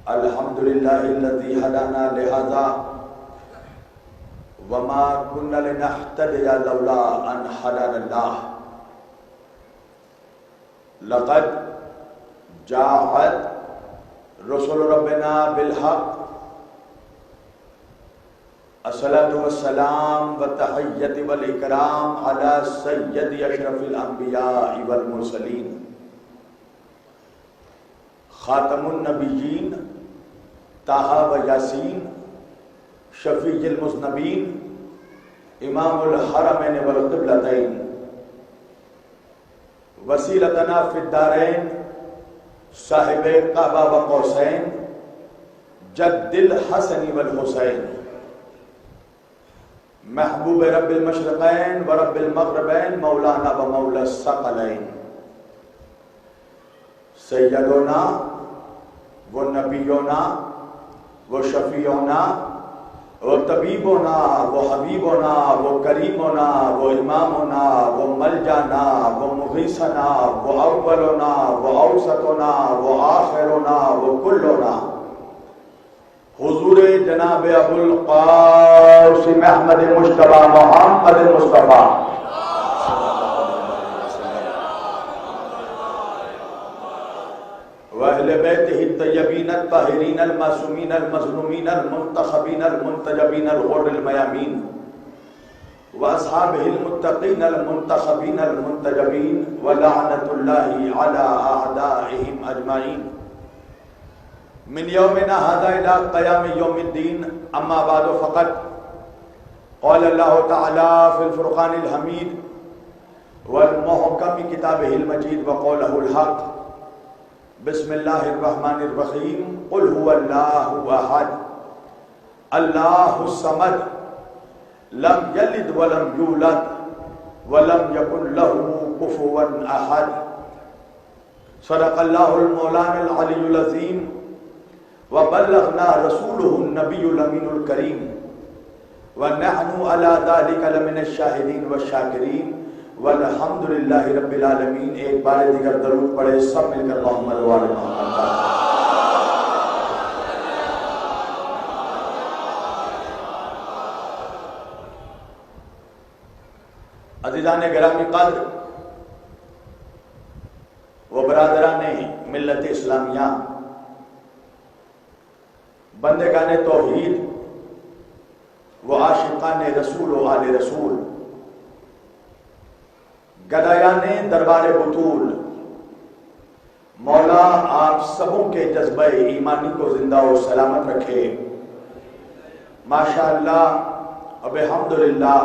الحمد لله الذي هدانا لهذا وما كنا لنهتدي لولا أن هدانا الله لقد جاءت رسل ربنا بالحق الصلاة والسلام والتحية والإكرام على سيد أشرف الأنبياء والمرسلين خاتم النبیین طٰہٰ و یاسین شفیع المذنبین امام الحرمین والقبلتین وسیلتنا فی الدارین صاحب کعبہ و قوسین جد الحسن والحسین محبوب رب المشرقین و رب المغربین مولانا و مولا الثقلین سیدنا و نبینا و شفیعنا و طبیبنا و حبیبنا و کریمنا و امامنا و ملجانا و مغیثنا و اولنا و اوسطنا و آخرنا و کلنا حضور جناب ابو القاسم احمد مجتبی محمد مصطفیٰ وأهل بيته الطيبين الطاهرين المعصومين المظلومين المنتخبين المنتجبين الغر الميامين وأصحابه المتقين المنتخبين المنتجبين ولعنة الله على أعدائهم أجمعين من يومنا هذا إلى قيام يوم الدين أما بعد فقد قال الله تعالى في الفرقان الحميد والمحكم كتابه المجيد وقوله الحق بسم اللہ الرحمن الرحیم قل هو اللہ احد اللہ الصمد لم یلد ولم یولد ولم یکن له کفوا احد صدق اللہ المولانا العلی العظیم وبلغنا رسوله النبی الامین الکریم ونحن على ذلك لمن الشاہدین والشاکرین والحمد للہ رب العالمین۔ ایک بار دیگر درود پڑھے سب مل کر اللہم صل علی محمد۔ عزیزان گرامی قدر و برادران ملت اسلامیہ، بندگان توحید و عاشقان رسول و آل رسول، گدایان دربار بطول، مولا آپ سبوں کے جذبہ ایمانی کو زندہ و سلامت رکھے۔ ماشاءاللہ و بحمدللہ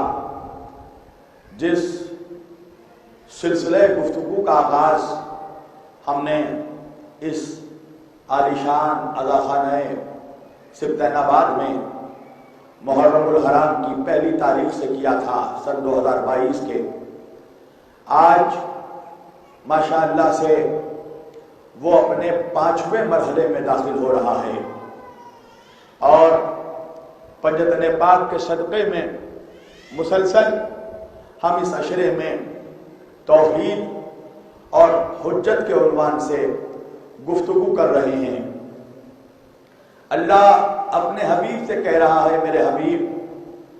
جس سلسلہ گفتگو کا آغاز ہم نے اس عالیشان عزاخانہ سبطین آباد میں محرم الحرام کی پہلی تاریخ سے کیا تھا سن 2022 کے، آج ماشاءاللہ سے وہ اپنے 5ویں مرحلے میں داخل ہو رہا ہے، اور پنجتن پاک کے صدقے میں مسلسل ہم اس عشرے میں توحید اور حجت کے عنوان سے گفتگو کر رہے ہیں۔ اللہ اپنے حبیب سے کہہ رہا ہے، میرے حبیب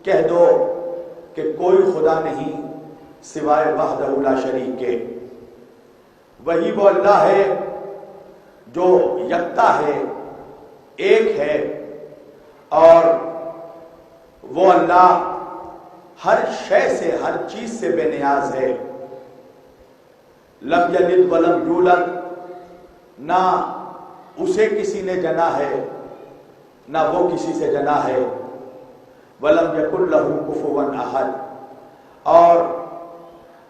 کہہ دو کہ کوئی خدا نہیں سوائے وحدہ لا شریک کے، وہی وہ اللہ ہے جو یکتا ہے، ایک ہے، اور وہ اللہ ہر شے سے، ہر چیز سے بے نیاز ہے۔ لم یلد ولم یولد، نہ اسے کسی نے جنا ہے نہ وہ کسی سے جنا ہے۔ ولم یکن لہ کفوا احد، اور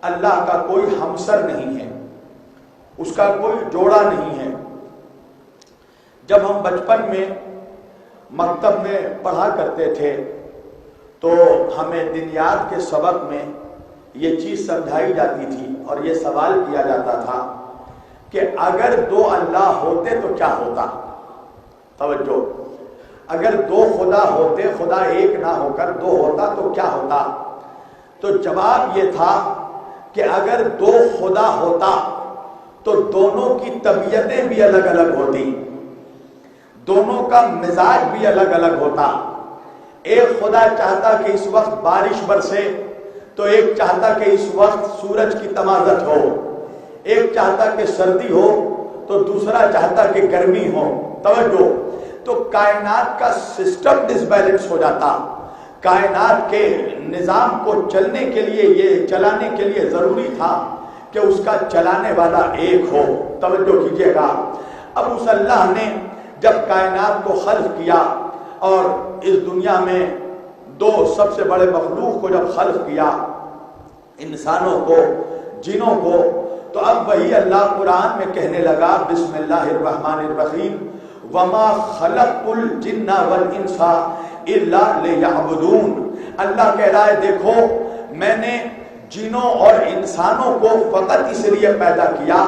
اللہ کا کوئی ہمسر نہیں ہے، اس کا کوئی جوڑا نہیں ہے۔ جب ہم بچپن میں مکتب میں پڑھا کرتے تھے تو ہمیں دنیات کے سبق میں یہ چیز سمجھائی جاتی تھی اور یہ سوال کیا جاتا تھا کہ اگر 2 اللہ ہوتے تو کیا ہوتا؟ توجہ، اگر 2 خدا ہوتے، خدا ایک نہ ہو کر 2 ہوتا تو کیا ہوتا؟ تو جواب یہ تھا کہ اگر 2 خدا ہوتا تو دونوں کی طبیعتیں بھی الگ الگ ہوتی، دونوں کا مزاج بھی الگ الگ ہوتا. ایک خدا چاہتا کہ اس وقت بارش برسے تو ایک چاہتا کہ اس وقت سورج کی تمازت ہو، ایک چاہتا کہ سردی ہو تو دوسرا چاہتا کہ گرمی ہو. توجہ، تو کائنات کا سسٹم ڈس بیلنس ہو جاتا. کائنات کے نظام کو چلنے کے لیے، یہ چلانے کے لیے ضروری تھا کہ اس کا چلانے والا ایک ہو. توجہ کیجئے گا. اب اس اللہ نے جب کائنات کو خلق کیا اور اس دنیا میں دو سب سے بڑے مخلوق کو جب خلق کیا، انسانوں کو، جنوں کو، تو اب وہی اللہ قرآن میں کہنے لگا بسم اللہ الرحمن الرحیم وما خلقت الجن والانس الا لیعبدون. اللہ کہہ رہا ہے دیکھو میں نے جنوں اور انسانوں کو فقط اس لیے پیدا کیا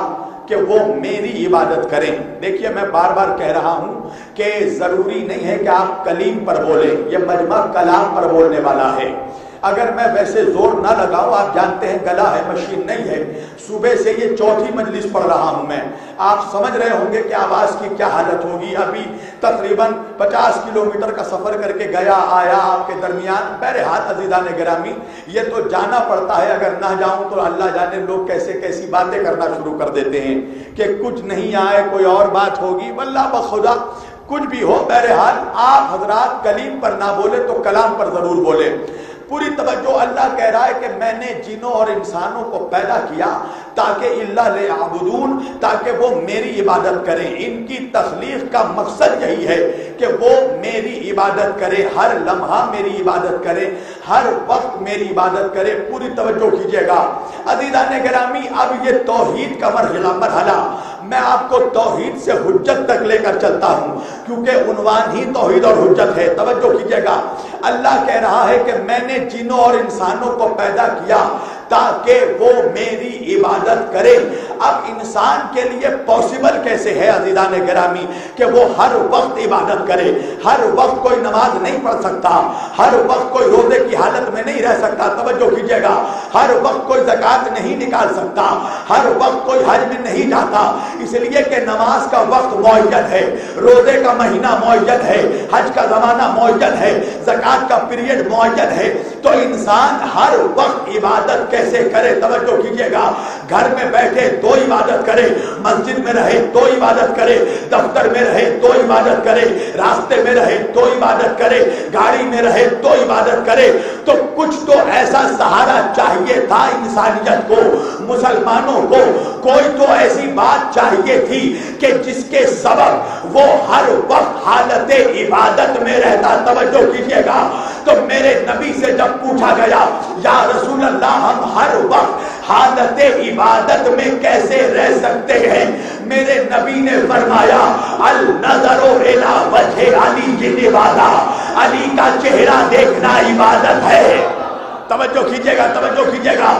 کہ وہ میری عبادت کریں. دیکھیے میں بار بار کہہ رہا ہوں کہ ضروری نہیں ہے کہ آپ کلیم پر بولیں، یہ مجمع کلام پر بولنے والا ہے. اگر میں ویسے زور نہ لگاؤں، آپ جانتے ہیں گلا ہے، مشین نہیں ہے، صبح سے یہ چوتھی مجلس پڑھ رہا ہوں میں، آپ سمجھ رہے ہوں گے کہ آواز کی کیا حالت ہوگی. ابھی تقریباً 50 کلومیٹر کا سفر کر کے گیا آیا آپ کے درمیان. بہرحال عزیزان گرامی، یہ تو جانا پڑتا ہے، اگر نہ جاؤں تو اللہ جانے لوگ کیسے کیسی باتیں کرنا شروع کر دیتے ہیں کہ کچھ نہیں آئے کوئی اور بات ہوگی. واللہ بخدا کچھ بھی ہو، بہرحال آپ حضرات کلیم پر نہ بولے تو کلام پر ضرور بولے. پوری توجہ. اللہ کہہ رہا ہے کہ میں نے جنوں اور انسانوں کو پیدا کیا تاکہ اللہ لیعبدون، تاکہ وہ میری عبادت کریں. ان کی تخلیق کا مقصد یہی ہے کہ وہ میری عبادت کرے، ہر لمحہ میری عبادت کرے، ہر وقت میری عبادت کرے. پوری توجہ کیجیے گا عزیزان گرامی. اب یہ توحید کا مرحلہ میں آپ کو توحید سے حجت تک لے کر چلتا ہوں کیونکہ عنوان ہی توحید اور حجت ہے. توجہ کیجیے گا. اللہ کہہ رہا ہے کہ میں نے جنوں اور انسانوں کو پیدا کیا تاکہ وہ میری عبادت کرے. اب انسان کے لیے پاسبل کیسے ہے عزیزان گرامی کہ وہ ہر وقت عبادت کرے؟ ہر وقت کوئی نماز نہیں پڑھ سکتا، ہر وقت کوئی روزے کی حالت میں نہیں رہ سکتا. توجہ کیجیے گا. ہر وقت کوئی زکوٰۃ نہیں نکال سکتا، ہر وقت کوئی حج میں نہیں جاتا، اس لیے کہ نماز کا وقت معین ہے، روزے کا مہینہ معین ہے، حج کا زمانہ معین ہے، زکوٰۃ کا پیریڈ معین ہے. تو انسان ہر وقت عبادت کیسے کرے؟ توجہ کیجیے گا. گھر میں بیٹھے تو عبادت کرے، مسجد میں رہے تو عبادت کرے، دفتر میں رہے تو عبادت کرے، راستے میں رہے تو عبادت کرے، گاڑی میں رہے تو عبادت کرے. تو کچھ تو ایسا سہارا چاہیے تھا انسانیت کو، مسلمانوں کو. کوئی تو ایسی بات چاہیے تھی کہ جس کے سبب وہ ہر وقت حالت عبادت میں رہتا. توجہ کیجیے گا. تو میرے نبی سے جب پوچھا گیا یا رسول اللہ ہم ہر وقت حالت عبادت میں کیسے رہ سکتے ہیں، میرے نبی نے فرمایا النظر الی وجہ علی عبادت، علی کا چہرہ دیکھنا عبادت ہے. توجہ کیجیے گا، توجہ کیجیے گا.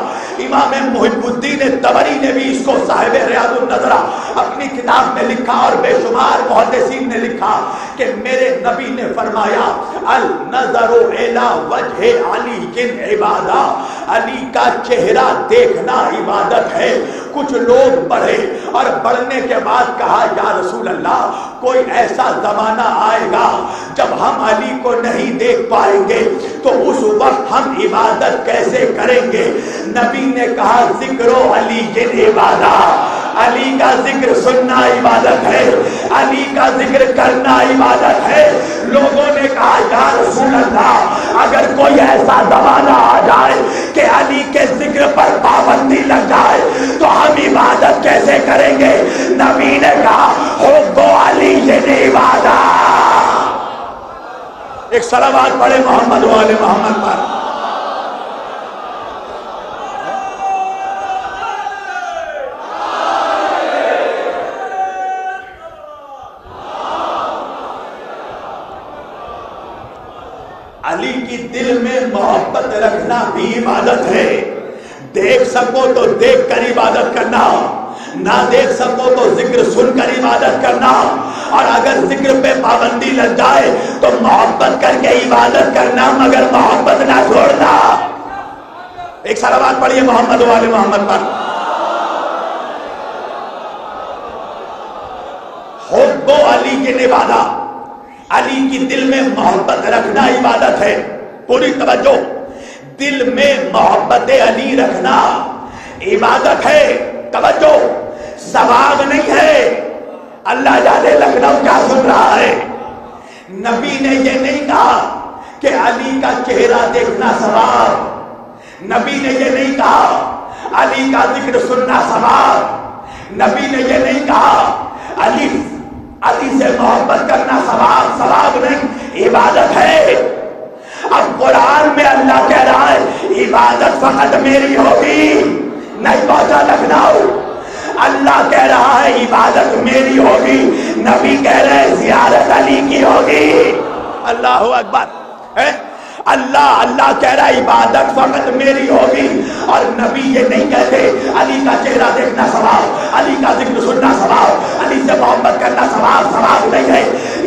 امام محب الدین طبری نے بھی اس کو صاحب ریاض النظرہ اپنی کتاب میں لکھا اور بے شمار محدثین نے لکھا کہ میرے نبی نے فرمایا النظر الی وجہ علی عبادت، علی کا چہرہ دیکھنا عبادت ہے. کچھ لوگ بڑھے اور بڑھنے کے بعد کہا یا رسول اللہ کوئی ایسا زمانہ آئے گا جب ہم علی کو نہیں دیکھ پائیں گے تو اس وقت ہم عبادت کیسے کریں گے؟ نبی نے کہا ذکر علی عبادت، علی کا ذکر سننا عبادت ہے، علی کا ذکر کرنا عبادت ہے. لوگوں نے کہا یا رسول اللہ اگر کوئی ایسا زمانہ آ جائے کہ علی کے ذکر پر پابندی لگ جائے تو ہم عبادت کیسے کریں گے؟ نبی نے کہا حب علی عبادت. ایک صلوات پڑھے محمد و آل محمد پر. علی کی دل میں محبت رکھنا بھی عبادت ہے. دیکھ سکو تو دیکھ کر عبادت کرنا، نہ دیکھ سکو تو ذکر سن کر عبادت کرنا، اور اگر ذکر پہ پابندی لگ جائے تو محبت کر کے عبادت کرنا مگر محبت نہ چھوڑنا. ایک صلوات پڑھیے محمد و آل محمد پر. حب علی کی عبادت. علی کی دل میں محبت رکھنا عبادت ہے. پوری توجہ، دل میں محبت علی رکھنا عبادت ہے. توجہ، ثواب نہیں ہے. اللہ جانے لکھنؤ کیا سن رہا ہے. نبی نے یہ نہیں کہا کہ علی کا چہرہ دیکھنا ثواب. نبی نے یہ نہیں کہا علی کا ذکر سننا ثواب. نبی نے یہ نہیں کہا علی سے محبت کرنا ثواب نہیں، عبادت ہے. اب قرآن میں اللہ کہہ رہا ہے عبادت فقط میری ہوگی. نہیں پہنچا لکھنؤ. اللہ کہہ رہا ہے عبادت میری ہوگی، نبی کہہ رہے ہیں زیارت علی کی ہوگی. اللہ اکبر. اللہ کہہ رہا ہے عبادت فقط میری ہوگی، اور نبی یہ نہیں کہتے علی کا چہرہ دیکھنا ثواب، علی کا ذکر سننا ثواب، علی سے محبت کرنا ثواب نہیں ہے.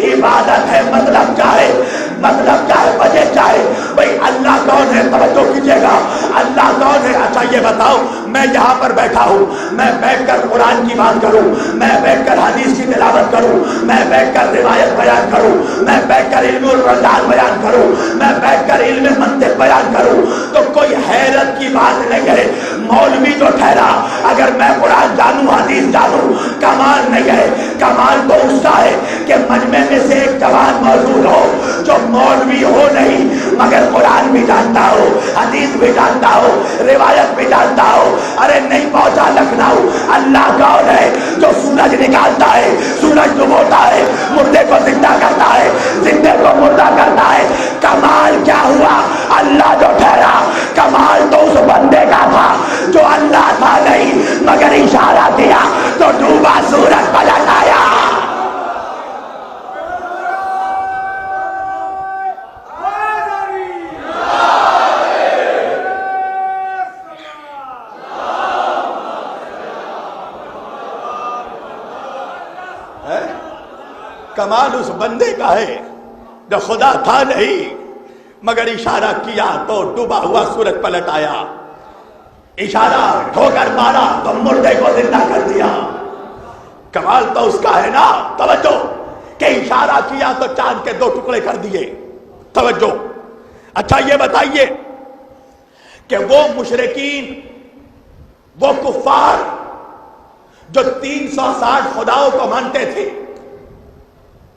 عبادت ہے. مطلب کیا ہے؟ وجہ کیا ہے؟ بھائی اللہ کون ہے؟ توجہ کیجیے گا. اللہ کون ہے؟ اچھا یہ بتاؤ، میں یہاں پر بیٹھا ہوں، میں بیٹھ کر قرآن کی بات کروں، میں بیٹھ کر حدیث کی تلاوت کروں، میں بیٹھ کر روایت بیان کروں، میں بیٹھ کر علم الرجال بیان کروں، میں بیٹھ کر علم منطق بیان کروں، تو کوئی حیرت کی بات نہیں ہے. مولوی جو ٹھہرا اگر میں قرآن جانوں حدیث جانوں کمال نہیں ہے. کمال تو اس کا ہے کہ مجمع میں سے ایک جوان موجود ہو جو مولوی ہو نہیں مگر قرآن بھی جانتا ہو، حدیث بھی جانتا ہو، روایت بھی جانتا ہو. ارے نہیں پہنچا لکھنؤ. اللہ کون ہے؟ جو سورج نکالتا ہے، سورج ڈبوتا ہے، مردے کو زندہ کرتا ہے، زندے کو مردہ کرتا ہے. کمال کیا ہوا؟ اللہ جو ٹھہرا. کمال تو اس بندے کا تھا جو اللہ تھا نہیں مگر اشارہ دیا تو ڈوبا سورج پلٹ آیا. کمال اس بندے کا ہے جو خدا تھا نہیں مگر اشارہ کیا تو ڈوبا ہوا سورج پلٹ آیا. اشارہ ٹھوکر مارا تو مردے کو زندہ کر دیا. کمال تو اس کا ہے نا. توجہ کہ اشارہ کیا تو چاند کے 2 ٹکڑے کر دیے. توجہ. اچھا یہ بتائیے کہ وہ مشرکین، وہ کفار جو 360 خداؤں کو مانتے تھے،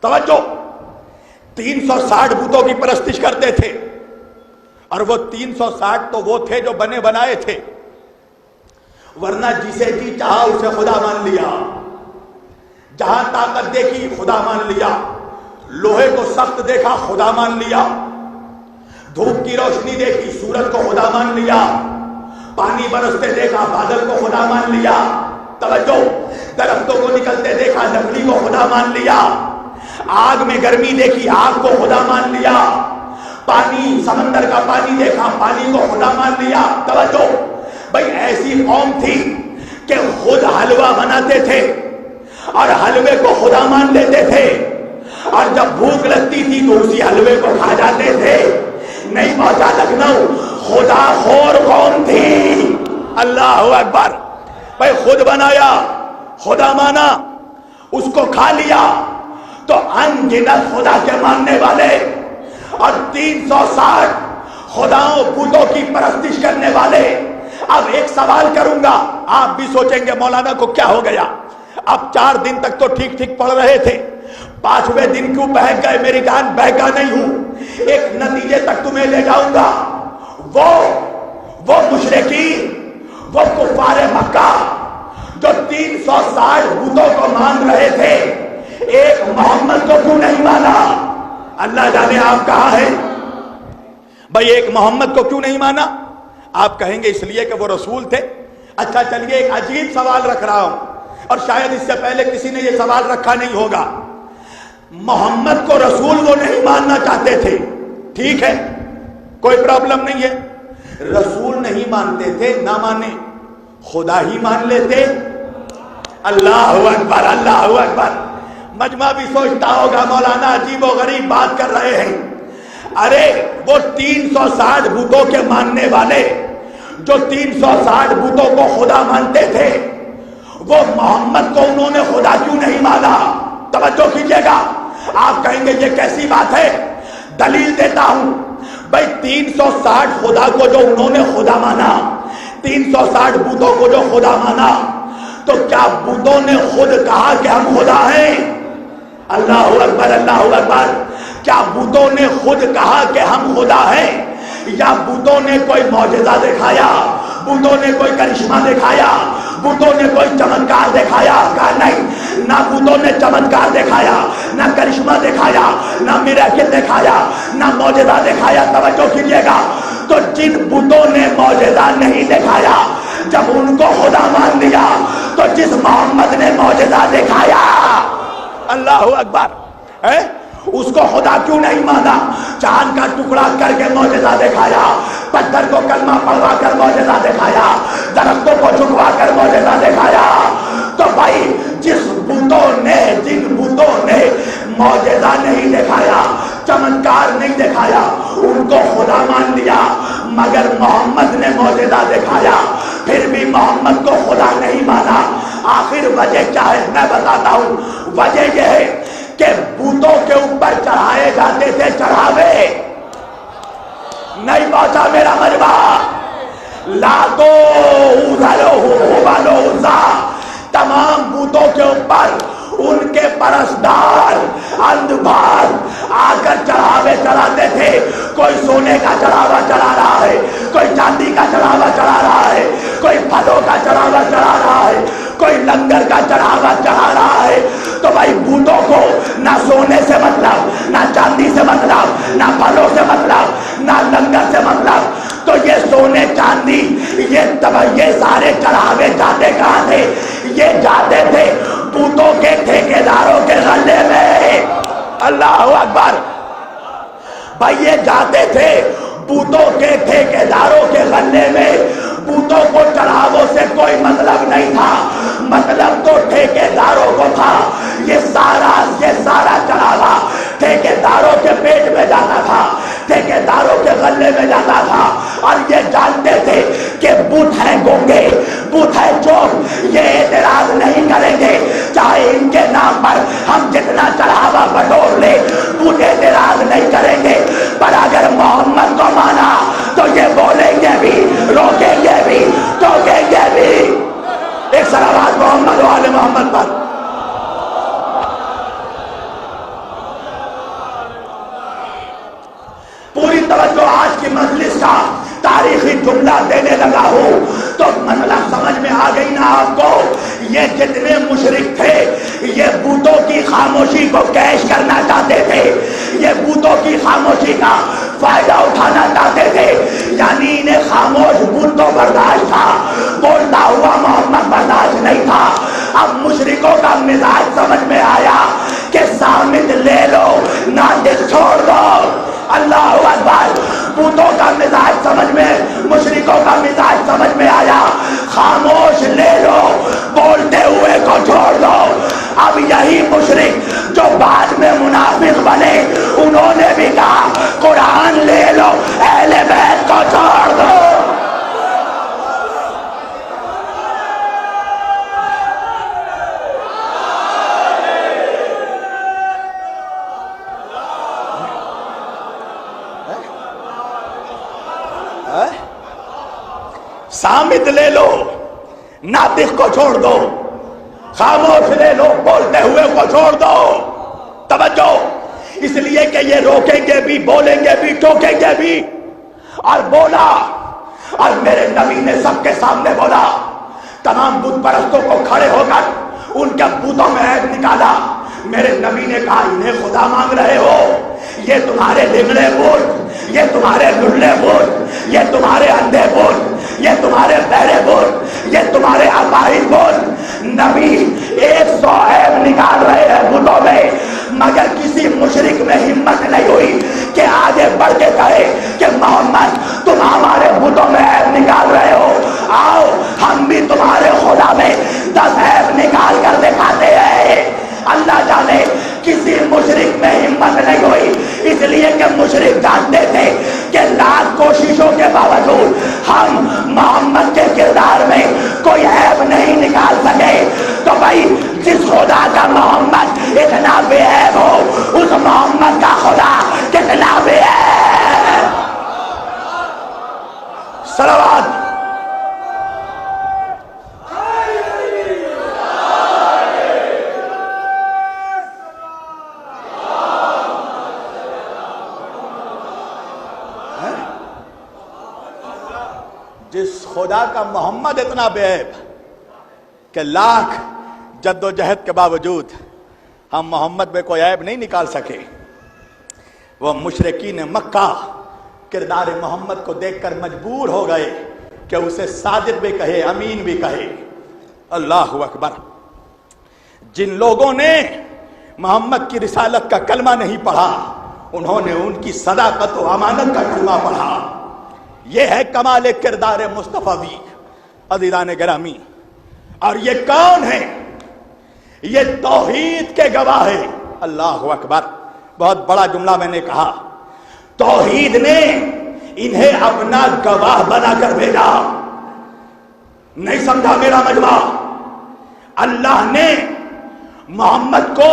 توجہ، 360 بتوں کی پرستش کرتے تھے، اور وہ 360 تو وہ تھے جو بنے بنائے تھے، ورنہ جسے جی چاہا اسے خدا مان لیا. جہاں طاقت دیکھی خدا مان لیا، لوہے کو سخت دیکھا خدا مان لیا، دھوپ کی روشنی دیکھی سورج کو خدا مان لیا، پانی برستے دیکھا بادل کو خدا مان لیا. توجہ، درختوں کو نکلتے دیکھا لکڑی کو خدا مان لیا، آگ میں گرمی دیکھی آگ کو خدا مان لیا، پانی سمندر کا پانی دیکھا پانی کو خدا مان لیا. توجہ، بھئی ایسی قوم تھی کہ خود حلوہ بناتے تھے اور حلوے کو خدا مان لیتے تھے، اور جب بھوک لگتی تھی تو اسی حلوے کو کھا جاتے تھے. نہیں پہنچا لکھنؤ. خدا خور قوم تھی. اللہ اکبر. بھئی خود بنایا، خدا مانا، اس کو کھا لیا، تو ان گنت خدا کے ماننے والے اور 360 خداؤں بتوں کی پرستش کرنے والے. اب ایک سوال کروں گا، آپ بھی سوچیں گے مولانا کو کیا ہو گیا. اب 4 دن تک تو ٹھیک ٹھیک پڑھ رہے تھے، 5ویں دن کیوں بہک گئے؟ میری جان بہکا نہیں ہوں. ایک نتیجے تک تمہیں لے جاؤں گا. وہ مشرکین، وہ کفار مکہ جو 360 بتوں کو مان رہے تھے، ایک محمد کو کیوں نہیں مانا؟ اللہ جانے آپ کہاں ہیں. بھئی ایک محمد کو کیوں نہیں مانا؟ آپ کہیں گے اس لیے کہ وہ رسول تھے. اچھا چلیے ایک عجیب سوال رکھ رہا ہوں، اور شاید اس سے پہلے کسی نے یہ سوال رکھا نہیں ہوگا. محمد کو رسول وہ نہیں ماننا چاہتے تھے، ٹھیک ہے، کوئی پرابلم نہیں ہے. رسول نہیں مانتے تھے، نہ مانے، خدا ہی مان لیتے. اللہ اکبر، اللہ اکبر. مجمع بھی سوچتا ہوگا مولانا عجیب و غریب بات کر رہے ہیں. ارے وہ 360 بتوں کے ماننے والے جو 360 بتوں کو خدا مانتے تھے، وہ محمد کو انہوں نے خدا کیوں نہیں مانا؟ توجہ کیجیے گا. آپ کہیں گے یہ کیسی بات ہے؟ دلیل دیتا ہوں بھائی 360 خدا کو جو انہوں نے خدا مانا، 360 بتوں کو جو خدا مانا، تو کیا بتوں نے خود کہا کہ ہم خدا ہیں؟ اللہ اکبر اللہ اکبر. کیا بتوں نے خود کہا کہ ہم خدا ہیں، یا بتوں نے کوئی معجزہ دکھایا، بتوں نے کوئی کرشمہ دکھایا، بتوں نے کوئی چمتکار دکھایا؟ کہا نہیں، نہ بتوں نے چمتکار دکھایا، نہ کرشمہ دکھایا، نہ میراکل دکھایا، نہ معجزہ دکھایا. توجہ کیجیے گا. تو جن بتوں نے معجزہ نہیں دکھایا، جب ان کو خدا مان لیا، تو جس محمد نے معجزہ دکھایا، اللہ اکبر، اس کو خدا کیوں نہیں مانا؟ چاند کا ٹکڑا کر کے معجزہ دکھایا، پتھر کو کلمہ پڑھوا کر معجزہ دکھایا، درختوں کو جھکوا کر معجزہ دکھایا. تو بھائی جن بتوں نے معجزہ نہیں دکھایا، چمتکار نہیں دکھایا، ان کو خدا مان لیا، مگر محمد نے معجزہ دکھایا، پھر بھی محمد کو خدا نہیں مانا. آخر وجہ کیا ہے؟ میں بتاتا ہوں. وجہ یہ ہے کہ بتوں کے اوپر چڑھائے جاتے تھے چڑھاوے. نہیں پہنچا میرا مجمع. لاتو اوزالو ہوبالو اوزا، تمام بتوں کے اوپر ان کے پرستار اندبار آ کر چڑھاوے چڑھاتے تھے. کوئی سونے کا چڑھاوا چڑھا رہا ہے، کوئی چاندی کا چڑھاوا چڑھا رہا ہے، کوئی پھلوں کا چڑھاوا چڑھا رہا ہے، کوئی لنگر کا چڑھاوا چڑھا رہا ہے. تو بھائی بتوں کو نہ سونے سے مطلب، نہ چاندی سے مطلب، نہ پھلوں سے مطلب، نہ لنگر سے مطلب. تو یہ سونے چاندی یہ سارے چڑھاوے جاتے کہاں تھے؟ یہ جاتے تھے بتوں کے ٹھیکیداروں کے غلے میں. اللہ اکبر. بھائی یہ جاتے تھے بتوں کے ٹھیکیداروں کے غلے میں. بتوں کو چڑھاووں سے کوئی مطلب نہیں تھا، مطلب تو ٹھیکیداروں کو تھا. یہ سارا چڑھاوا ٹھیکیداروں کے پیٹ میں جاتا تھا، ٹھیکیداروں کے غلے میں جاتا تھا. اور یہ جانتے تھے کہ بت ہیں گونگے، بت ہیں چوپ، یہ اعتراض نہیں کریں گے چاہے ان کے نام پر ہم جتنا چڑھاوا بٹور لے، بت اعتراض نہیں کریں گے. پر اگر محمد کو مانا تو یہ بولیں گے بھی، روکیں گے بھی، ٹوکیں گے بھی. ایک صلوات محمد و آل محمد پر. پوری توجہ آج کی مجلس کا تاریخی جملہ دینے لگا ہوں تو مطلب سمجھ میں آ گئی نا آپ کو؟ یہ جتنے مشرک تھے یہ بتوں کی خاموشی کو کیش کرنا چاہتے تھے، یہ بتوں کی خاموشی کا فائدہ اٹھانا چاہتے تھے. یعنی انہیں خاموش بت تو برداشت تھا، بولتا ہوا محمد برداشت نہیں تھا. اب مشرکوں کا مزاج سمجھ میں آیا کہ سامت لے لو، ناطق چھوڑ دو. اللہ اکبر. بتوں کا مزاج سمجھ میں، مشرکوں کا مزاج سمجھ میں آیا. خاموش لے لو، بولتے ہوئے کو چھوڑ دو. اب یہی مشرک جو بعد میں منافق بنے، انہوں نے بھی کہا قرآن لے لو، اہل بیت کو چھوڑ دو. سامت لے لو، ناطق کو چھوڑ دو. خاموش لے لو، بولتے ہوئے کو چھوڑ دو. توجہ، اس لیے کہ یہ روکیں گے بھی، بولیں گے بھی، ٹوکیں گے بھی. اور بولا، اور میرے نبی نے سب کے سامنے بولا. تمام بت پرستوں کو کھڑے ہو کر ان کے بتوں میں عیب نکالا. میرے نبی نے کہا انہیں خدا مانگ رہے ہو، یہ تمہارے لنگڑے بت، یہ تمہارے للے بت، یہ تمہارے اندھے بت، یہ تمہارے بہرے بت، یہ تمہارے اپاہج بت. نبی 100 عیب نکال رہے ہیں بتوں میں، مگر کسی مشرک میں ہمت نہیں ہوئی کہ آگے بڑھ کے کہے کہ محمد تم ہمارے بتوں میں عیب نکال رہے ہو، آؤ ہم بھی تمہارے خدا میں 10 عیب نکال کر دکھاتے ہیں. اللہ جانے کسی مشرک میں ہمت نہیں ہوئی، اس لیے کہ مشرک جانتے تھے کہ لاکھ کوششوں کے باوجود ہم محمد کے کردار میں کوئی عیب نہیں نکال سکے. تو بھائی جس خدا کا محمد اتنا بے عیب ہو، جس خدا کا محمد اتنا بے عیب کہ لاکھ جد و جہد کے باوجود ہم محمد میں کوئی عیب نہیں نکال سکے، وہ مشرکین مکہ کردار محمد کو دیکھ کر مجبور ہو گئے کہ اسے صادق بھی کہے، امین بھی کہے۔ اللہ اکبر۔ جن لوگوں نے محمد کی رسالت کا کلمہ نہیں پڑھا، انہوں نے ان کی صداقت و امانت کا کلمہ پڑھا۔ یہ ہے کمال کردار مصطفی۔ عزیزان گرامی، اور یہ کون ہے؟ یہ توحید کے گواہ ہے۔ اللہ اکبر۔ بہت بڑا جملہ میں نے کہا، توحید نے انہیں اپنا گواہ بنا کر بھیجا۔ نہیں سمجھا میرا مجمع؟ اللہ نے محمد کو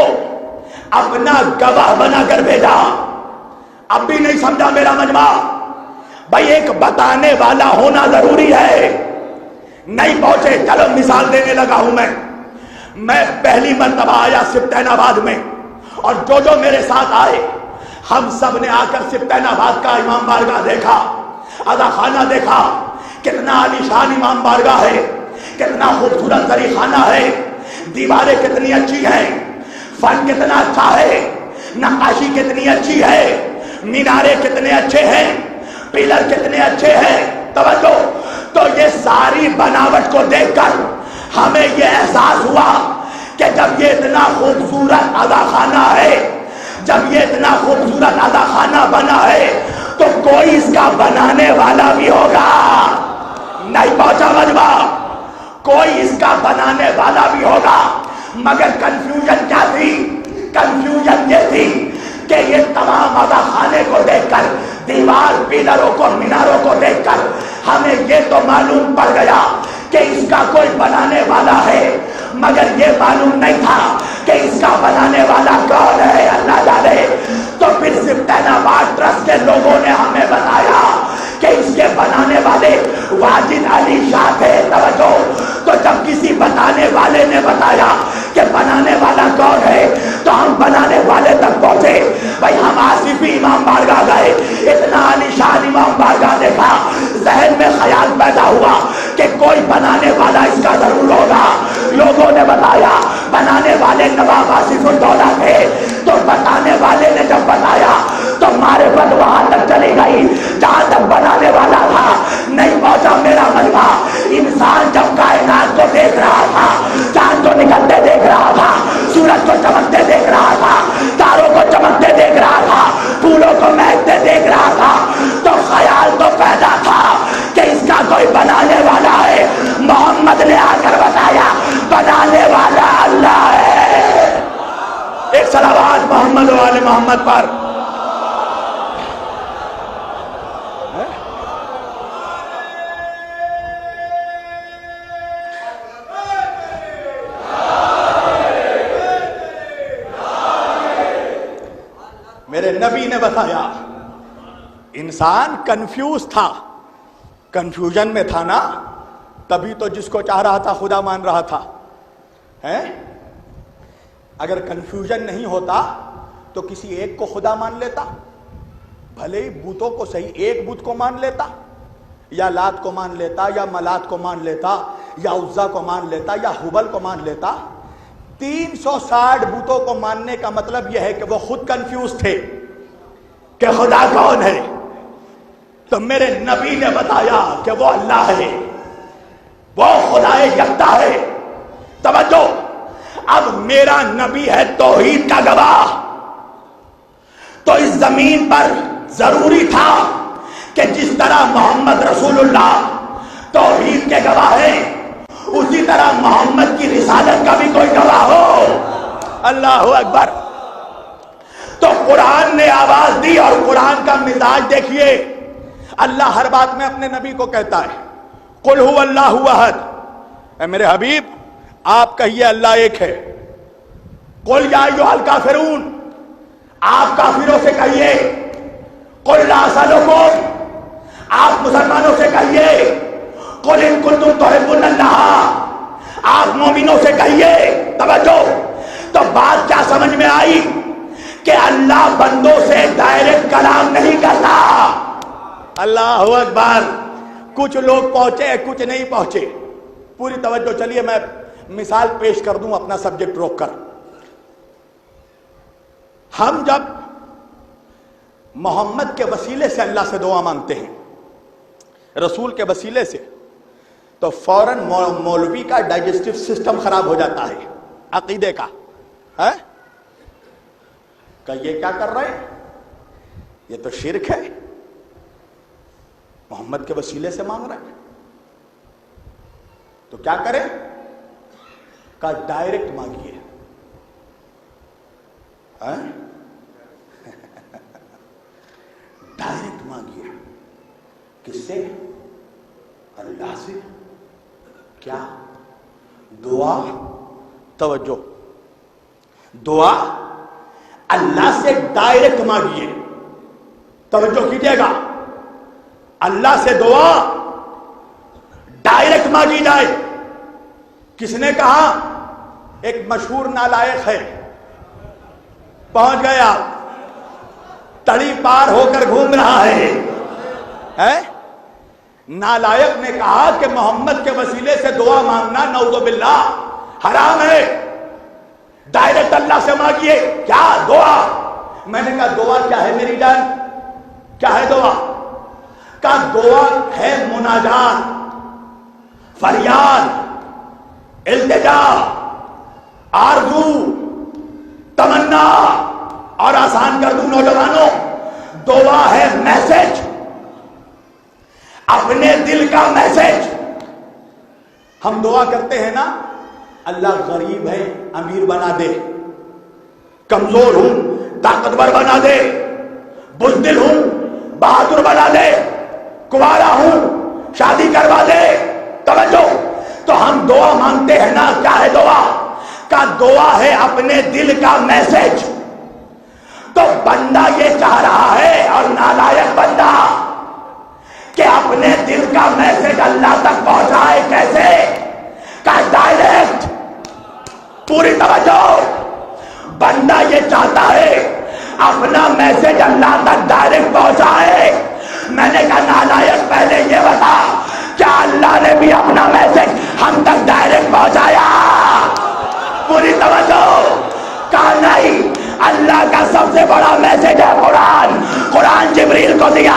اپنا گواہ بنا کر بھیجا۔ اب بھی نہیں سمجھا میرا مجمع؟ بھائی ایک بتانے والا ہونا ضروری ہے۔ نہیں پہنچے، چلو مثال دینے لگا ہوں میں پہلی مرتبہ آیا سبطین آباد میں، اور جو میرے ساتھ آئے ہم سب نے آ کر سبطین آباد کا امام بارگاہ دیکھا، ادا خانہ دیکھا۔ کتنا عالیشان امام بارگاہ ہے، کتنا خوبصورت زری خانہ ہے، دیواریں کتنی اچھی ہیں، فن کتنا اچھا ہے، نقاشی کتنی اچھی ہے، مینارے کتنے اچھے ہیں، پلر کتنے اچھے ہیں۔ توجہ، تو یہ ساری بناوٹ کو دیکھ کر ہمیں یہ احساس ہوا کہ جب یہ اتنا خوبصورت ادا خانہ ہے، جب یہ اتنا خوبصورت ادا خانہ بنا ہے تو کوئی اس کا بنانے والا بھی ہوگا۔ نہیں پہنچا مجمع؟ کوئی اس کا بنانے والا بھی ہوگا۔ مگر کنفیوژن کیا تھی؟ کنفیوژن یہ تھی کہ یہ تمام ادا خانے کو دیکھ کر، دیوار پیلروں کو، میناروں کو دیکھ کر ہمیں یہ تو معلوم پڑ گیا کہ اس کا کوئی بنانے والا ہے، مگر یہ معلوم نہیں تھا کہ اس کا بنانے والا کون ہے، اللہ جانے۔ تو پھر سبطین آباد ٹرسٹ کے لوگوں نے ہمیں بتایا کہ اس کے بنانے والے واجد علی شاہ تھے۔ توجہ، تو جب کسی بتانے والے نے بتایا کہ بنانے والا کون ہے تو ہم بنانے والے تک پہنچے۔ بھائی ہم آصفی امام بارگاہ گئے، اتنا علی شان امام بارگاہ دیکھا، ذہن میں خیال پیدا ہوا کہ کوئی بنانے والا اس کا ضرور ہوگا۔ لوگوں نے بتایا بنانے والے نواب آصف الدولہ تھے، تو بتانے والے نے جب بتایا تو معرفت وہاں تک چلی گئی جہاں تک بنانے والا تھا۔ نہیں پہنچا میرا مجمع؟ انسان جب کائنات کو دیکھ رہا تھا، چاند کو نکلتے دیکھ رہا تھا، سورج کو چمکتے دیکھ رہا تھا، تاروں کو چمکتے دیکھ رہا تھا، پھولوں کو مہکتے دیکھ رہا تھا، تو خیال تو پیدا تھا کہ اس کا کوئی بنانے والا ہے۔ محمد نے آ کر بتایا بنانے والا اللہ ہے۔ ایک صلوات محمد و آل محمد پر۔ میرے نبی نے بتایا، انسان کنفیوز تھا، کنفیوژن میں تھا نا، تبھی تو جس کو چاہ رہا تھا خدا مان رہا تھا۔ اگر کنفیوژن نہیں ہوتا تو کسی ایک کو خدا مان لیتا، بھلے ہی بتوں کو صحیح، ایک بت کو مان لیتا، یا لات کو مان لیتا، یا ملات کو مان لیتا، یا عزا کو مان لیتا، یا حبل کو مان لیتا۔ 360 بتوں کو ماننے کا مطلب یہ ہے کہ وہ خود کنفیوز تھے کہ خدا کون ہے۔ تو میرے نبی نے بتایا کہ وہ اللہ ہے، وہ خدا یکتا ہے۔ توجہ، اب میرا نبی ہے توحید کا گواہ، تو اس زمین پر ضروری تھا کہ جس طرح محمد رسول اللہ توحید کے گواہ ہیں، اسی طرح محمد کی رسالت کا بھی کوئی گواہ ہو۔ اللہ اکبر۔ تو قرآن نے آواز دی، اور قرآن کا مزاج دیکھیے، اللہ ہر بات میں اپنے نبی کو کہتا ہے قل هو اللہ احد، اے میرے حبیب آپ کہیے اللہ ایک ہے۔ قل یا ایھا الکافرون، آپ کافروں سے کہیے قل لا اسألکم، آپ مسلمانوں سے کہیے قل ان کنتم تحبون اللہ، آپ مومنوں سے کہیے۔ توجہ، تو بات کیا سمجھ میں آئی کہ اللہ بندوں سے ڈائریکٹ کلام نہیں کرتا۔ اللہ اکبر۔ کچھ لوگ پہنچے کچھ نہیں پہنچے. پوری توجہ. چلیے میں مثال پیش کر دوں اپنا سبجیکٹ روک کر. ہم جب محمد کے وسیلے سے اللہ سے دعا مانگتے ہیں, رسول کے وسیلے سے, تو فوراً مولوی کا ڈائجسٹو سسٹم خراب ہو جاتا ہے عقیدے کا. کہ یہ کیا کر رہے ہیں, یہ تو شرک ہے, محمد کے وسیلے سے مانگ رہے ہیں تو کیا کریں. کہ ڈائریکٹ مانگیے. ڈائریکٹ مانگیے. کس سے؟ اللہ سے. کیا؟ دعا. توجہ, دعا اللہ سے ڈائریکٹ مانگیے. توجہ کیجیے گا, اللہ سے دعا ڈائریکٹ مانگی جائے. کس نے کہا؟ ایک مشہور نالائق ہے, پہنچ گیا, تڑی پار ہو کر گھوم رہا ہے. نالائق نے کہا کہ محمد کے وسیلے سے دعا مانگنا نعوذ باللہ حرام ہے, ڈائریکٹ اللہ سے مانگیے. کیا دعا؟ میں نے کہا دعا کیا ہے میری جان, کیا ہے دعا؟ کہا دعا ہے مناجات, فریاد, التجا, آرزو, تمنا. اور آسان کر دوں نوجوانوں, دعا ہے میسج, اپنے دل کا میسج. ہم دعا کرتے ہیں نا, اللہ غریب ہے امیر بنا دے, کمزور ہوں طاقتور بنا دے, بزدل ہوں بہادر بنا دے, کنوارا ہوں شادی کروا دے. توجہ, تو ہم دعا مانگتے ہیں نا, کیا ہے دعا؟ کا دعا ہے اپنے دل کا میسج. تو بندہ یہ چاہ رہا ہے, اور نالائق بندہ, کہ اپنے دل کا میسج اللہ تک پہنچائے. کیسے؟ کا ڈائریکٹ. پوری توجہ, بندہ یہ چاہتا ہے اپنا میسج اللہ تک ڈائریکٹ پہنچائے. میں نے کہا نالائق پہلے یہ بتا, کیا اللہ نے بھی اپنا میسج ہم تک ڈائریکٹ پہنچایا؟ پوری توجہ. کہا نہیں, اللہ کا سب سے بڑا میسج ہے قرآن. قرآن جبریل کو دیا,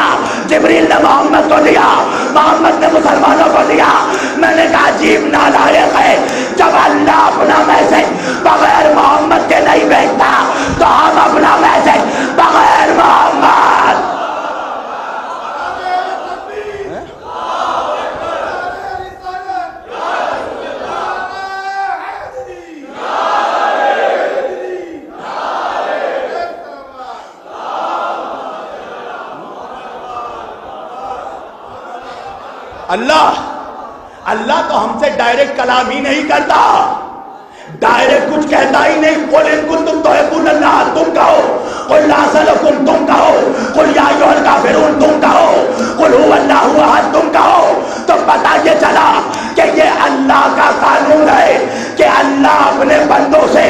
جبریل نے محمد کو دیا, محمد نے مسلمانوں کو دیا. میں نے کہا عجیب نالائق ہے, جب اللہ اپنا میسج بغیر محمد کے نہیں بھیجتا تو ہم اپنا میسج بغیر محمد. اللہ تو ہم سے ڈائریکٹ کلام ہی نہیں کرتا, ڈائریکٹ کچھ کہتا ہی نہیں. قل ان کنتم تحبون اللہ, تم کہو. قل لا اسألکم, تم کہو. قل یا ایھا الکافرون, تم کہو. قل ھو اللہ احد, تم کہو. تو پتہ یہ چلا کہ یہ اللہ کا قانون ہے کہ اللہ اپنے بندوں سے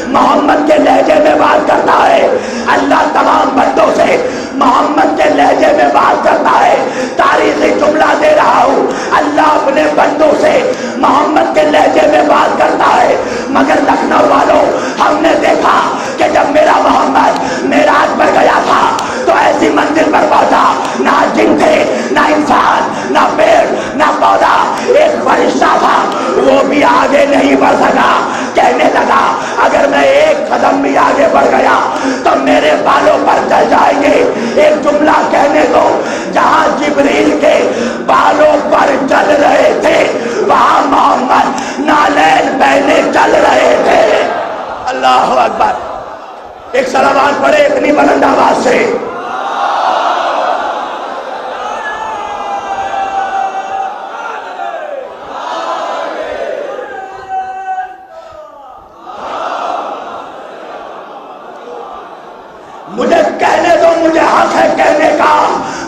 محمد کے لہجے میں بات کرتا ہے. اللہ تمام بندوں سے محمد کے لہجے میں بات کرتا ہے. تاریخی جملہ دے رہا ہوں, اللہ اپنے بندوں سے محمد کے لہجے میں بات کرتا ہے. مگر لکھنؤ والوں, ہم نے دیکھا کہ جب میرا محمد معراج پر گیا تھا تو ایسی منزل پر پہنچا, نہ جن تھے, نہ انسان, نہ پیڑ, نہ پودا, ایک فرشتہ تھا, وہ بھی آگے نہیں بڑھ سکا. کہنے لگا اگر میں ایک قدم بھی آگے بڑھ گیا تو میرے بالوں پر چل جائیں گے. ایک جملہ کہنے دو, جہاں جبریل کے بالوں پر چل رہے تھے وہاں محمد نالین پہنے چل رہے تھے. اللہ اکبر. ایک صلوات پڑھے اتنی بلند آواز سے. مجھے کہنے دو, مجھے حق ہے کہنے کا.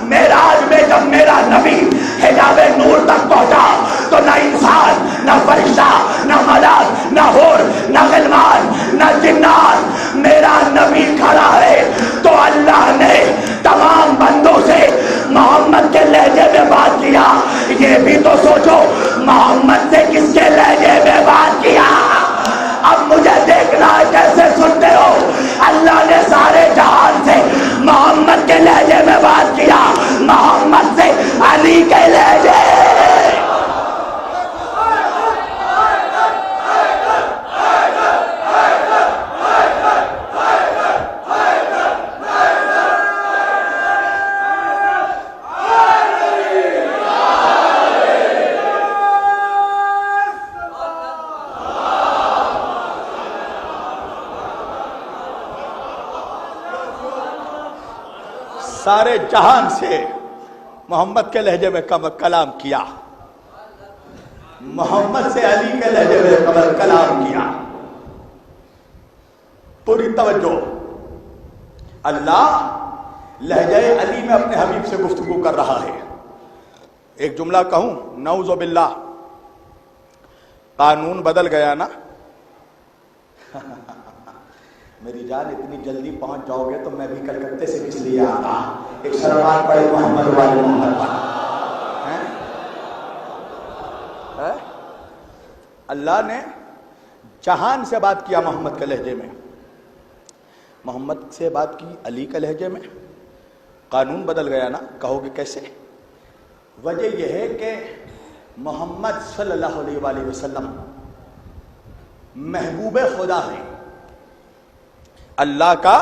معراج میں جب میرا نبی حجاب نور تک پہنچا تو نہ انسان, نہ فرشتہ, نہ ملاک, نہ حور, نہ غلمان, نہ جنات, میرا نبی کھڑا ہے. تو اللہ نے تمام بندوں سے محمد کے لہجے میں بات کیا. سارے جہان سے محمد کے لہجے میں کلام کیا، محمد سے علی کے لہجے میں کلام کیا۔ پوری توجہ، اللہ لہجہ علی میں اپنے حبیب سے گفتگو کر رہا ہے۔ ایک جملہ کہوں، نعوذ باللہ، قانون بدل گیا نا۔ میری جان اتنی جلدی پہنچ جاؤ گے تو میں بھی کلکتے سے اس لیے آتا۔ ایک سلوات پڑھے محمد والے محمد پر۔ اللہ نے جہان سے بات کیا محمد کے لہجے میں، محمد سے بات کی علی کے لہجے میں، قانون بدل گیا نا۔ کہو گے کیسے؟ وجہ یہ ہے کہ محمد صلی اللہ علیہ وآلہ وسلم محبوب خدا ہے، اللہ کا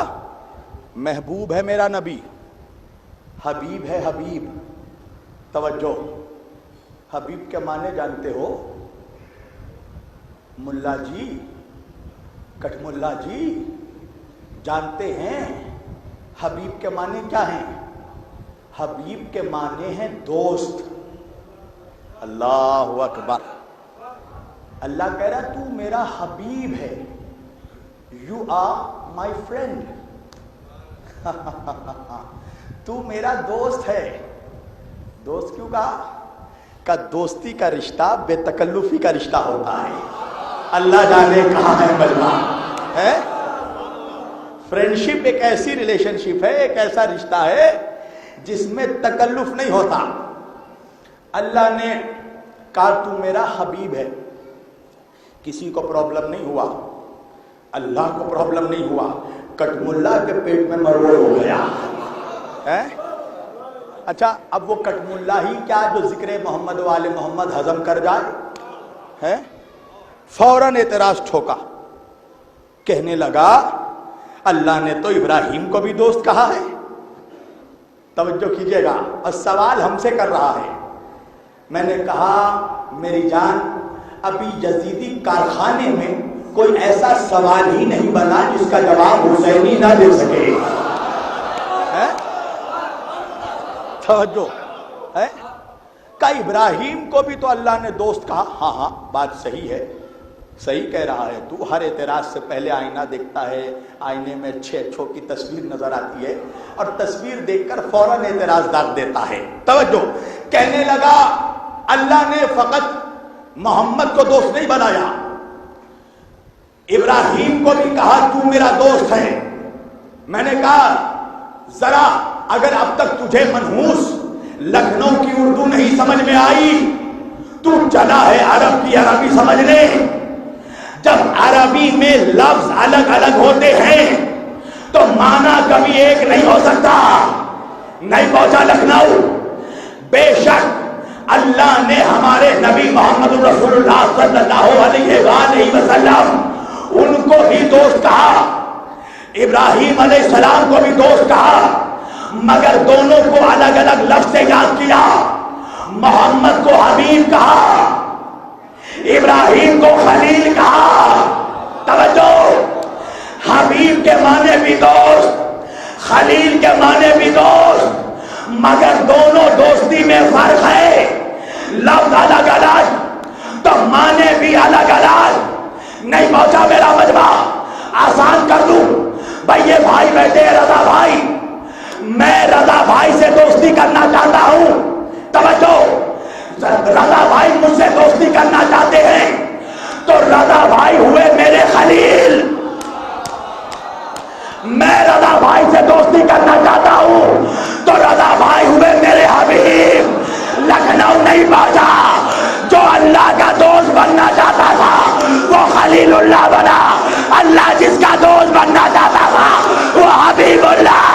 محبوب ہے میرا نبی، حبیب ہے حبیب۔ توجہ، حبیب کے معنی جانتے ہو؟ ملا جی، کٹ ملا جی جانتے ہیں حبیب کے معنی کیا ہیں؟ حبیب کے معنی ہیں دوست۔ اللہ اکبر۔ اللہ کہہ رہا تو میرا حبیب ہے، یو آر مائی فرینڈ، تو میرا دوست ہے۔ دوست کیوں کہا؟ کہ دوستی کا رشتہ بے تکلفی کا رشتہ ہوتا ہے۔ اللہ جانے کہاں ہے مجمع ہے۔ فرینڈشپ ایک ایسی ریلیشن شپ ہے، ایک ایسا رشتہ ہے جس میں تکلف نہیں ہوتا۔ اللہ نے کہا تو میرا حبیب ہے، کسی کو پرابلم نہیں ہوا، اللہ کو پرابلم نہیں ہوا، کٹ ملا کے پیٹ میں مروڑ ہو گیا ہے۔ اچھا، اب وہ کٹ ملا ہی کیا جو ذکر محمد والے محمد ہضم کر جائے ہے؟ فوراً اعتراض ٹھوکا، کہنے لگا اللہ نے تو ابراہیم کو بھی دوست کہا ہے۔ توجہ کیجئے گا، اور سوال ہم سے کر رہا ہے۔ میں نے کہا میری جان، ابھی یزیدی کارخانے میں کوئی ایسا سوال ہی نہیں بنا جس کا جواب حسینی نہ دے سکے۔ توجہ ہے کہ ابراہیم کو بھی تو اللہ نے دوست کہا۔ ہاں ہاں، بات صحیح ہے، صحیح کہہ رہا ہے تو۔ ہر اعتراض سے پہلے آئینہ دیکھتا ہے، آئینے میں 6 اچھوں کی تصویر نظر آتی ہے اور تصویر دیکھ کر فوراً اعتراض داغ دیتا ہے۔ توجہ، کہنے لگا اللہ نے فقط محمد کو دوست نہیں بنایا، ابراہیم کو بھی کہا تو میرا دوست ہے۔ میں نے کہا ذرا اگر اب تک تجھے منحوس لکھنؤ کی اردو نہیں سمجھ میں آئی تو چلا ہے عرب کی عربی سمجھنے۔ جب عربی میں لفظ الگ الگ ہوتے ہیں تو معنی کبھی ایک نہیں ہو سکتا۔ نہیں پہنچا لکھنؤ؟ بے شک اللہ نے ہمارے نبی محمد رسول اللہ صلی اللہ علیہ وآلہ وسلم ان کو بھی دوست کہا، ابراہیم علیہ السلام کو بھی دوست کہا، مگر دونوں کو الگ الگ لفظ سے یاد کیا۔ محمد کو حبیب کہا، ابراہیم کو خلیل کہا۔ توجہ، حبیب کے معنی بھی دوست، خلیل کے معنی بھی دوست، مگر دونوں دوستی میں فرق ہے۔ لفظ الگ الگ تو معنی بھی الگ الگ۔ نہیں پہنچا میرا مجمع؟ آسان کر دوں بھائی، یہ بھائی بیٹھے رضا بھائی، میں رضا بھائی سے دوستی کرنا چاہتا ہوں۔ توجہ، رضا بھائی مجھ سے دوستی کرنا چاہتے ہیں تو رضا بھائی ہوئے میرے خلیل۔ میں رضا بھائی سے دوستی کرنا چاہتا ہوں تو رضا بھائی ہوئے میرے حبیب۔ لکھنؤ نہیں پہنچا، جو اللہ کا دوست بننا چاہتا تھا وہ خلیل اللہ بنا، اللہ جس کا دوست بننا چاہتا تھا وہ حبیب اللہ۔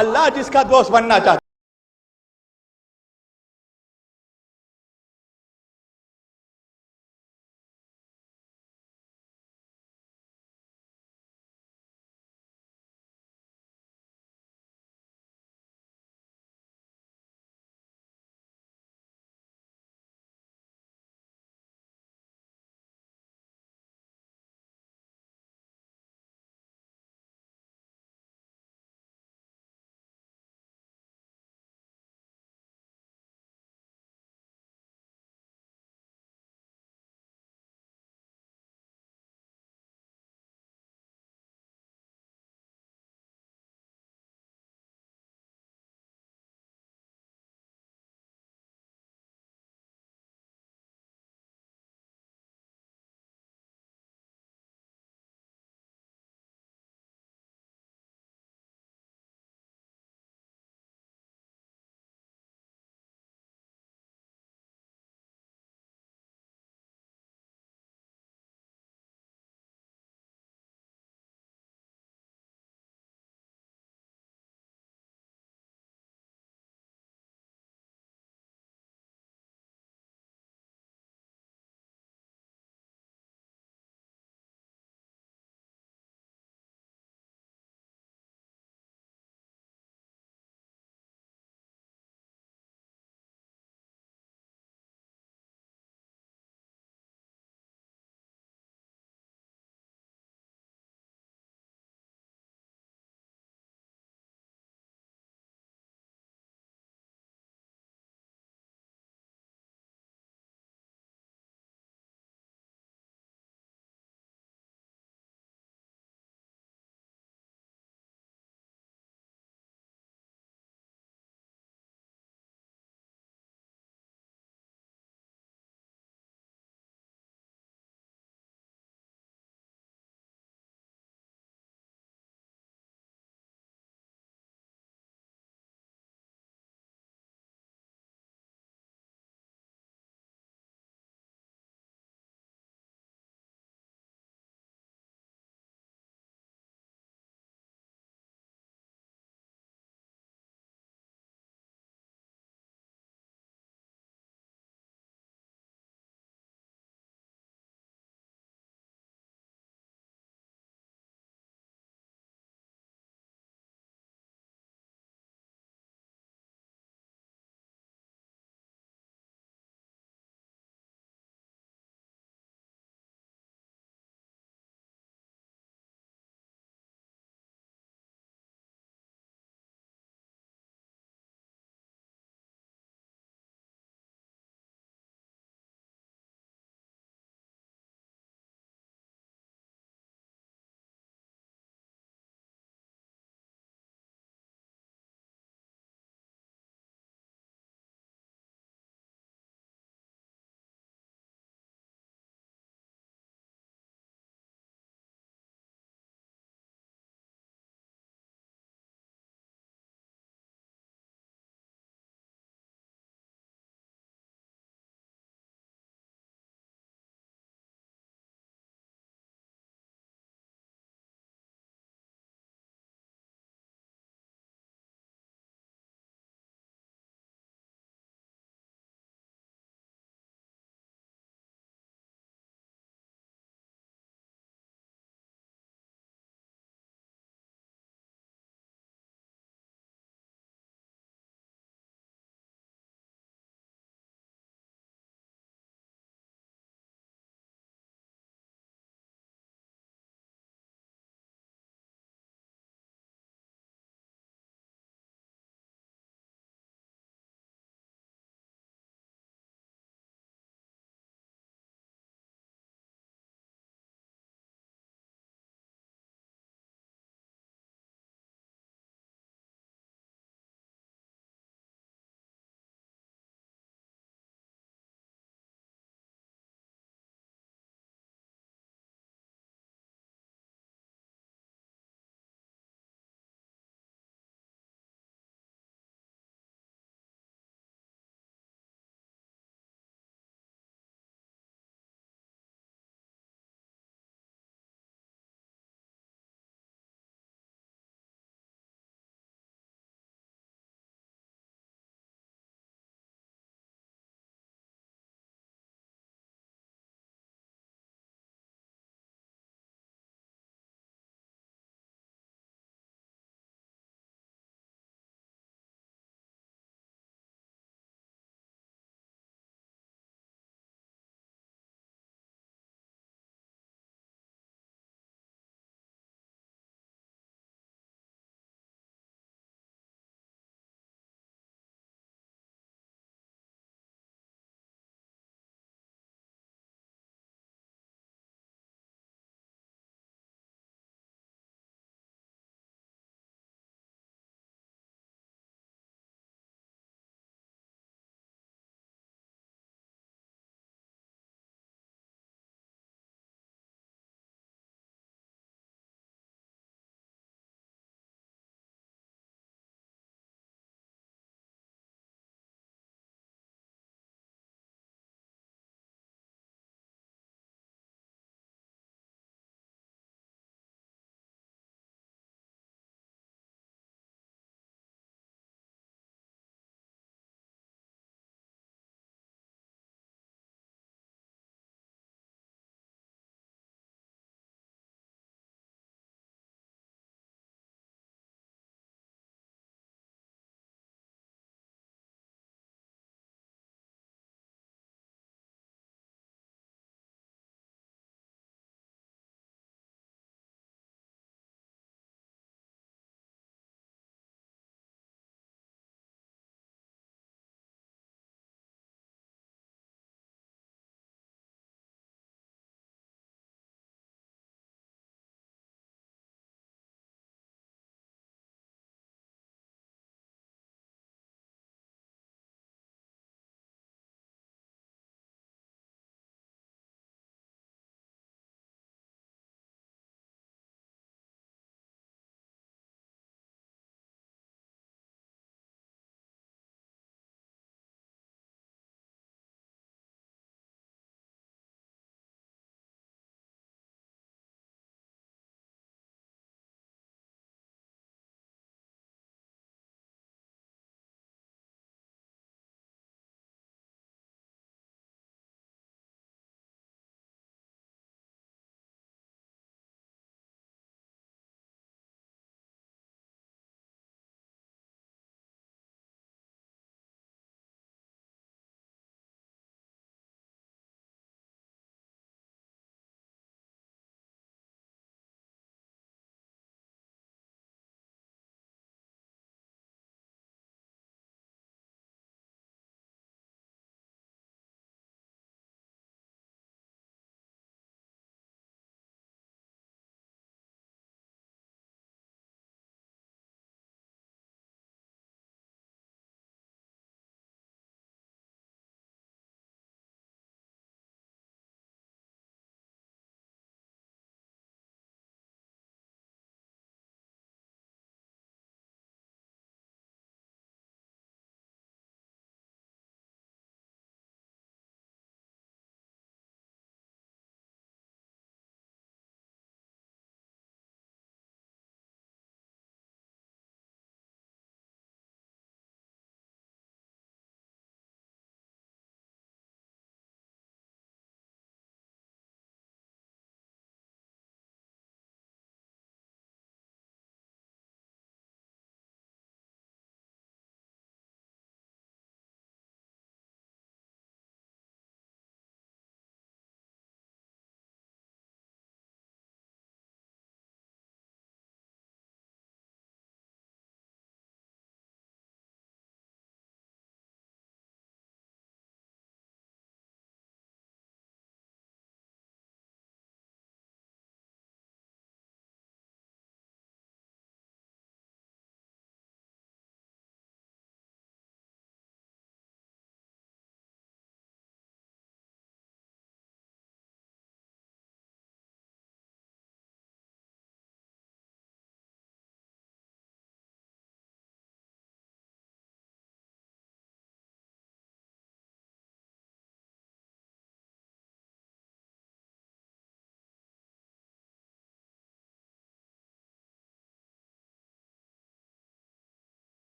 اللہ جس کا دوست بننا چاہتا